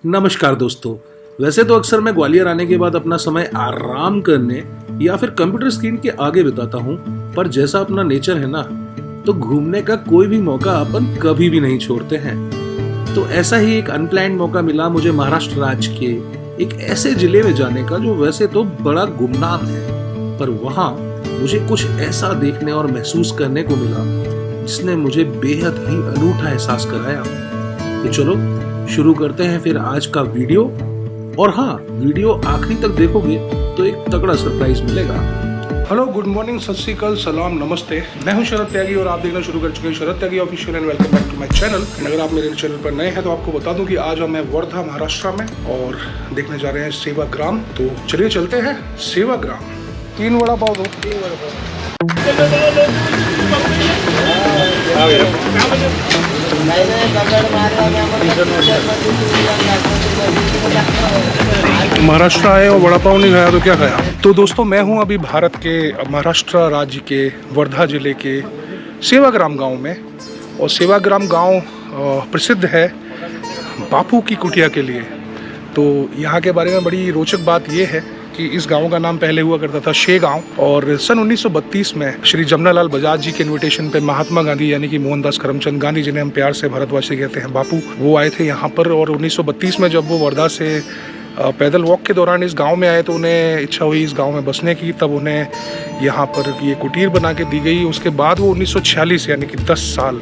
नमस्कार दोस्तों। वैसे तो अक्सर मैं ग्वालियर आने के बाद अपना समय आराम करने या फिर कंप्यूटर स्क्रीन के आगे बिताता हूँ, पर जैसा अपना नेचर है ना, तो घूमने का कोई भी मौका अपन कभी भी नहीं छोड़ते हैं। तो ऐसा ही एक अनप्लैन्ड मौका मिला मुझे महाराष्ट्र राज्य के एक ऐसे जिले में जाने का जो वैसे तो बड़ा गुमनाम है, पर वहाँ मुझे कुछ ऐसा देखने और महसूस करने को मिला जिसने मुझे बेहद ही अनूठा एहसास कराया। तो चलो शुरू करते हैं फिर आज का वीडियो। और हाँ, वीडियो आखिरी तक देखोगे तो एक तगड़ा सरप्राइज मिलेगा। हेलो, गुड मॉर्निंग, सत श्री अकाल, सलाम, नमस्ते। मैं हूं शरद त्यागी और आप देखना शुरू कर चुके हैं Sharad Tyagi official and welcome back to my channel. अगर आप मेरे चैनल पर नए हैं तो आपको बता दूं कि आज हम हैं वर्धा महाराष्ट्र में और देखने जा रहे हैं सेवाग्राम। तो चलिए चलते हैं सेवाग्राम। 3 वड़ा पाव दो। महाराष्ट्र आए और वड़ा पाव नहीं खाया तो क्या खाया। तो दोस्तों, मैं हूं अभी भारत के महाराष्ट्र राज्य के वर्धा जिले के सेवाग्राम गांव में। और सेवाग्राम गांव प्रसिद्ध है बापू की कुटिया के लिए। तो यहाँ के बारे में बड़ी रोचक बात यह है कि इस गांव का नाम पहले हुआ करता था शे गांव, और सन 1932 में श्री जमनालाल बजाज जी के इनविटेशन पे महात्मा गांधी यानी कि मोहनदास करमचंद गांधी, जिन्हें हम प्यार से भारतवासी कहते हैं बापू, वो आए थे यहाँ पर। और 1932 में जब वो वर्धा से पैदल वॉक के दौरान इस गांव में आए तो उन्हें इच्छा हुई इस गांव में बसने की। तब उन्हें यहाँ पर ये कुटीर बना के दी गई। उसके बाद वो 1946 यानी कि 10 साल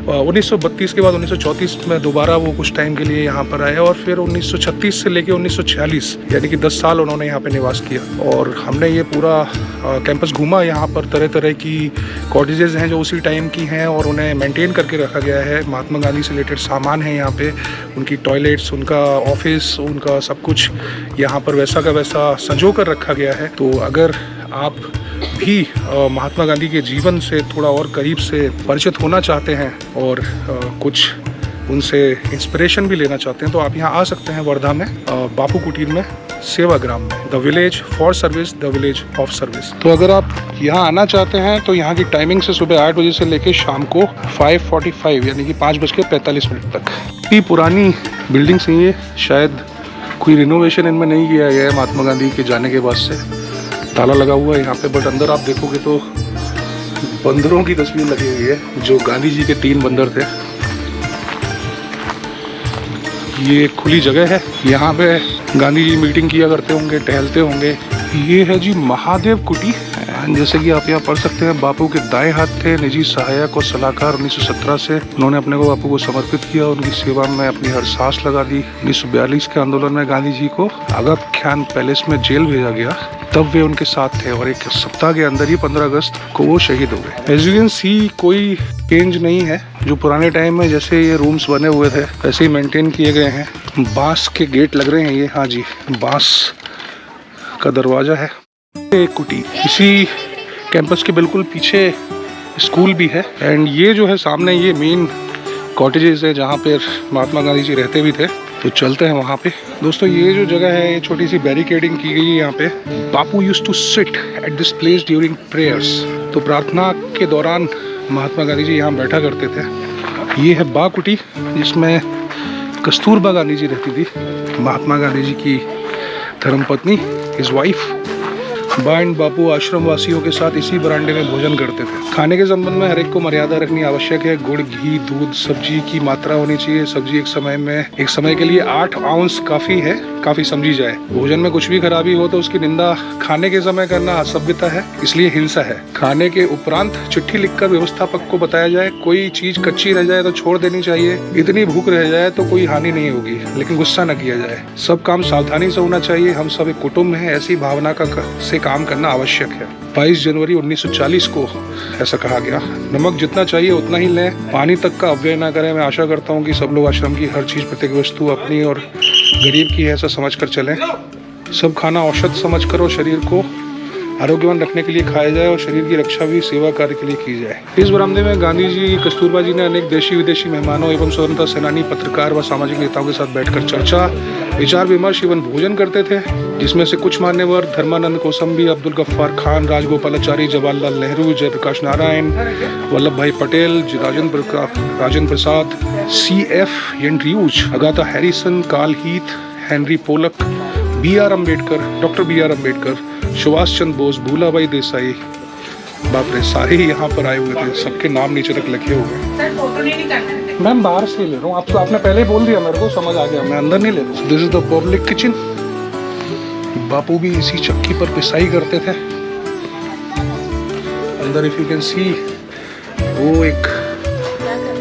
1932 के बाद 1934 में दोबारा वो कुछ टाइम के लिए यहाँ पर आए और फिर 1936 से लेके 1946 यानी कि 10 साल उन्होंने यहाँ पे निवास किया। और हमने ये पूरा कैंपस घूमा। यहाँ पर तरह तरह की कॉटेजेस हैं जो उसी टाइम की हैं और उन्हें मेंटेन करके रखा गया है। महात्मा गांधी से रिलेटेड सामान है यहाँ पे, उनकी टॉयलेट्स, उनका ऑफिस, उनका सब कुछ यहाँ पर वैसा का वैसा संजो कर रखा गया है। तो अगर आप भी महात्मा गांधी के जीवन से थोड़ा और करीब से परिचित होना चाहते हैं और कुछ उनसे इंस्पिरेशन भी लेना चाहते हैं तो आप यहाँ आ सकते हैं वर्धा में बापू कुटीर में, सेवाग्राम में। The village for service, the village of service. तो अगर आप यहाँ आना चाहते हैं तो यहाँ की टाइमिंग से सुबह 8 बजे से लेकर शाम को 5:45 यानी कि 5:45 तक। ये पुरानी बिल्डिंग्स हैं, ये शायद कोई रिनोवेशन इनमें नहीं किया गया है महात्मा गांधी के जाने के बाद से। ताला लगा हुआ है यहाँ पे, बट अंदर आप देखोगे तो बंदरों की तस्वीर लगी हुई है जो गांधी जी के 3 बंदर थे। ये खुली जगह है, यहाँ पे गांधी जी मीटिंग किया करते होंगे, टहलते होंगे। ये है जी महादेव कुटी। जैसे कि आप यहाँ पढ़ सकते हैं, बापू के दाएं हाथ थे, निजी सहायक और सलाहकार। 1917 से उन्होंने अपने को बापू को समर्पित किया, उनकी सेवा में अपनी हर सांस लगा दी। 1942 के आंदोलन में गांधी जी को आगा खान पैलेस में जेल भेजा गया, तब वे उनके साथ थे और एक सप्ताह के अंदर ही 15 अगस्त को वो शहीद हो गए। एज यू कैन सी, कोई चेंज नहीं है। जो पुराने टाइम में जैसे ये रूम्स बने हुए थे वैसे ही मेंटेन किए गए हैं। बांस के गेट लग रहे हैं ये, हाँ जी, बांस का दरवाजा है। एक कुटी, इसी कैंपस के बिल्कुल पीछे स्कूल भी है। एंड ये जो है सामने, ये मेन कॉटेजेस है जहाँ पे महात्मा गांधी जी रहते भी थे। तो चलते हैं वहाँ पे। दोस्तों, ये जो जगह है, ये छोटी सी बैरिकेडिंग की गई है यहाँ पे। Bapu used to sit at this place during prayers. तो प्रार्थना के दौरान महात्मा गांधी जी यहाँ बैठा करते थे। ये है बा कुटी, जिसमें कस्तूरबा गांधी जी रहती थी, महात्मा गांधी जी की धर्मपत्नी, हिज वाइफ। बा एंड बापू आश्रम वासियों के साथ इसी बरामदे में भोजन करते थे। खाने के संबंध में हर एक को मर्यादा रखनी आवश्यक है। गुड़, घी, दूध, सब्जी की मात्रा होनी चाहिए। सब्जी एक समय के लिए 8 आउंस काफी है, काफी समझी जाए। भोजन में कुछ भी खराबी हो तो उसकी निंदा खाने के समय करना असभ्यता है, इसलिए हिंसा है। खाने के उपरांत चिट्ठी लिखकर व्यवस्थापक को बताया जाए। कोई चीज कच्ची रह जाए तो छोड़ देनी चाहिए। इतनी भूख रह जाए तो कोई हानि नहीं होगी, लेकिन गुस्सा न किया जाए। सब काम सावधानी से होना चाहिए। हम सब एक कुटुंब हैं, ऐसी भावना से काम करना आवश्यक है। 22 जनवरी 1940 को ऐसा कहा गया। नमक जितना चाहिए उतना ही लें, पानी तक का अपव्यय ना करें। मैं आशा करता हूँ कि सब लोग आश्रम की हर चीज, प्रत्येक वस्तु अपनी और गरीब की है ऐसा समझकर चलें। सब खाना औषध समझकर और शरीर को आरोग्यवान रखने के लिए खाया जाए और शरीर की रक्षा भी सेवा कार्य के लिए की जाए। इस बरामदे में गांधी जी, कस्तूरबा जी ने अनेक देशी विदेशी मेहमानों एवं स्वतंत्रता सेनानी, पत्रकार व सामाजिक नेताओं के साथ बैठकर चर्चा, विचार विमर्श एवं भोजन करते थे, जिसमें से कुछ मान्यवर Dharmanand Kosambi, Abdul Gaffar Khan, Rajagopalachari, Jawaharlal Nehru, Jayaprakash Narayan, Vallabh Bhai Patel, Rajendra Prasad, CF Andrews, Agatha Harrison, Carl Heath, Henry Polak, BR Ambedkar, doctor BR Ambedkar, Subhash Chandra Bose, Bhulabhai Desai, बाप रे सारे ही यहाँ पर आए हुए थे। सबके नाम नीचे तक लिखे हुए हैं। मैम बाहर से ले रहा हूँ, आपको आपने पहले बोल दिया, मेरे को समझ आ गया, मैं अंदर नहीं ले रहा हूँ। This is the public kitchen. Bapu भी इसी चक्की पर पिसाई करते थे। अंदर इफ यू कैन सी वो एक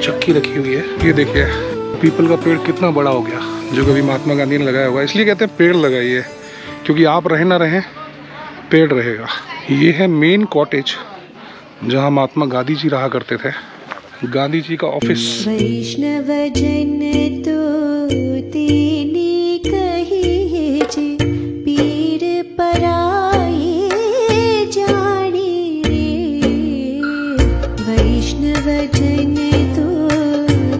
चक्की रखी हुई है। ये देखिए पीपल का पेड़ कितना बड़ा हो गया, जो कभी महात्मा गांधी ने लगाया हुआ है। इसलिए कहते हैं पेड़ लगाइए, क्योंकि आप रहे ना रहें पेड़ रहेगा। ये है मेन कॉटेज जहाँ महात्मा गांधी जी रहा करते थे, गांधी जी का ऑफिस। वैष्णव जन तो तेने कहिए जे, पीर पराए जाने रे। वैष्णव जन तो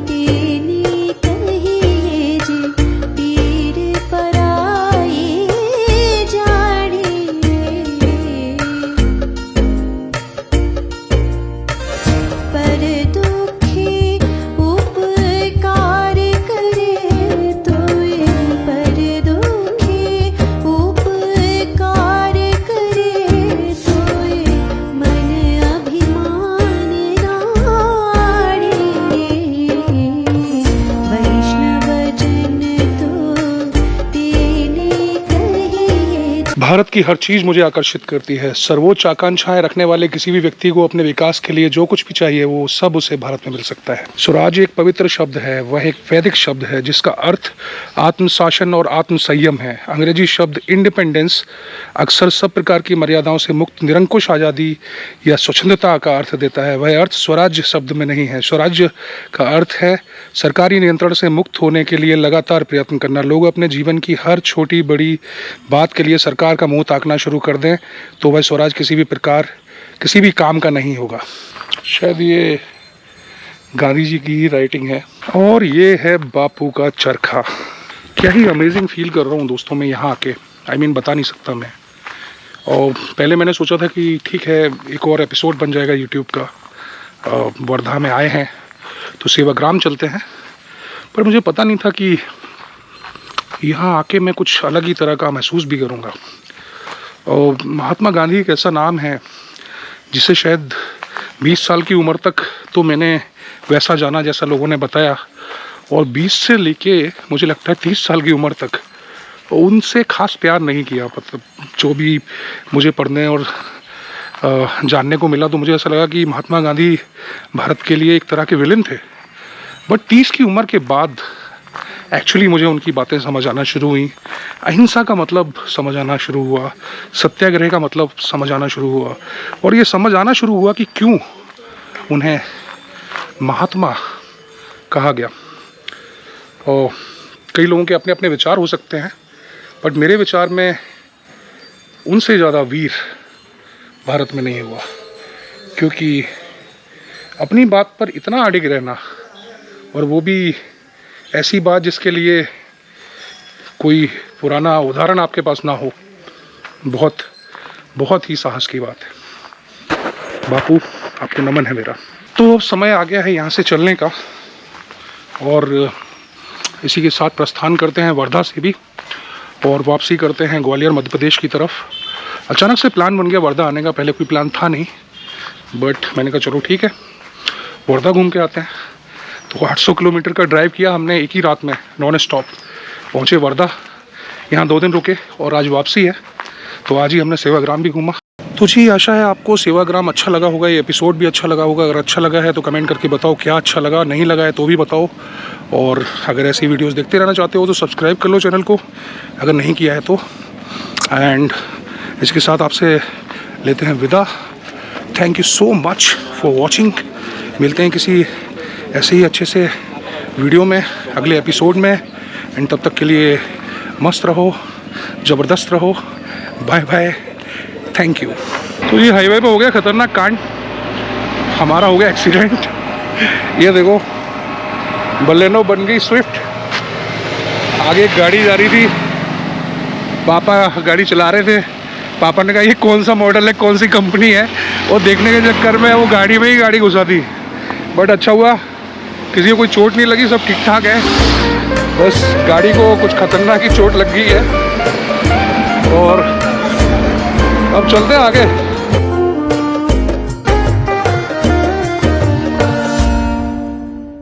तेने कहिए जे, पीर पराए जाने रे। पर दुखे उपकार करे तोय, पर दुखे उपकार करे तोय, मन अभिमान नाड़ी रे। वैष्णव जन तो तेने कहिए। भारत की हर चीज मुझे आकर्षित करती है। सर्वोच्च आकांक्षाएं रखने वाले किसी भी व्यक्ति को अपने विकास के लिए जो कुछ भी चाहिए वो सब उसे भारत में मिल सकता है। स्वराज एक पवित्र शब्द है, वह एक वैदिक शब्द है जिसका अर्थ आत्मशासन और आत्मसंयम है। अंग्रेजी शब्द इंडिपेंडेंस अक्सर सब प्रकार की मर्यादाओं से मुक्त निरंकुश आज़ादी या स्वच्छंदता का अर्थ देता है। वह अर्थ स्वराज्य शब्द में नहीं है। स्वराज्य का अर्थ है सरकारी नियंत्रण से मुक्त होने के लिए लगातार प्रयत्न करना। लोग अपने जीवन की हर छोटी बड़ी बात के लिए सरकार का मुंह ताकना शुरू कर दें तो वह स्वराज किसी भी काम का नहीं होगा। शायद ये गांधी जी की ही राइटिंग है। और ये है बापू का चरखा। क्या ही अमेजिंग फील कर रहा हूँ दोस्तों मैं यहाँ आके, बता नहीं सकता मैं। और पहले मैंने सोचा था कि ठीक है एक और एपिसोड बन जाएगा यूट्यूब का, वर्धा में आए हैं तो सेवाग्राम चलते हैं, पर मुझे पता नहीं था कि यहाँ आके मैं कुछ अलग ही तरह का महसूस भी करूँगा। और महात्मा गांधी एक ऐसा नाम है जिसे शायद 20 साल की उम्र तक तो मैंने वैसा जाना जैसा लोगों ने बताया, और 20 से लेके मुझे लगता है 30 साल की उम्र तक उनसे खास प्यार नहीं किया। मतलब जो भी मुझे पढ़ने और जानने को मिला तो मुझे ऐसा लगा कि महात्मा गांधी भारत के लिए एक तरह के विलेन थे। बट 30 की उम्र के बाद एक्चुअली मुझे उनकी बातें समझ आना शुरू हुई। अहिंसा का मतलब समझ आना शुरू हुआ, सत्याग्रह का मतलब समझ आना शुरू हुआ, और ये समझ आना शुरू हुआ कि क्यों उन्हें महात्मा कहा गया। और कई लोगों के अपने अपने विचार हो सकते हैं, बट मेरे विचार में उनसे ज़्यादा वीर भारत में नहीं हुआ, क्योंकि अपनी बात पर इतना अडिग रहना, और वो भी ऐसी बात जिसके लिए कोई पुराना उदाहरण आपके पास ना हो, बहुत बहुत ही साहस की बात है। बापू आपको नमन है मेरा। तो समय आ गया है यहाँ से चलने का, और इसी के साथ प्रस्थान करते हैं वर्धा से भी, और वापसी करते हैं ग्वालियर मध्य प्रदेश की तरफ। अचानक से प्लान बन गया वर्धा आने का, पहले कोई प्लान था नहीं, बट मैंने कहा चलो ठीक है वर्धा घूम के आते हैं। तो 800 किलोमीटर का ड्राइव किया हमने एक ही रात में, नॉन स्टॉप पहुँचे वर्धा। यहाँ 2 दिन रुके और आज वापसी है, तो आज ही हमने सेवाग्राम भी घूमा। तो जी आशा है आपको सेवाग्राम अच्छा लगा होगा, ये एपिसोड भी अच्छा लगा होगा। अगर अच्छा लगा है तो कमेंट करके बताओ क्या अच्छा लगा, नहीं लगा है तो भी बताओ। और अगर ऐसी वीडियोस देखते रहना चाहते हो तो सब्सक्राइब कर लो चैनल को, अगर नहीं किया है तो। एंड इसके साथ आपसे लेते हैं विदा। Thank you so much for watching. मिलते हैं किसी ऐसे ही अच्छे से वीडियो में अगले एपिसोड में। एंड तब तक के लिए मस्त रहो, ज़बरदस्त रहो। Bye bye. Thank you. तो ये हाईवे पे हो गया खतरनाक कांड, हमारा हो गया एक्सीडेंट। ये देखो बलेनो बन गई स्विफ्ट, आगे एक गाड़ी जा रही थी, पापा गाड़ी चला रहे थे, पापा ने कहा ये कौन सा मॉडल है, कौन सी कंपनी है, और देखने के चक्कर में वो गाड़ी में ही गाड़ी घुसा दी। बट अच्छा हुआ किसी को कोई चोट नहीं लगी, सब ठीक ठाक है, बस गाड़ी को कुछ खतरनाक ही चोट लग गई है। और अब चलते हैं आगे।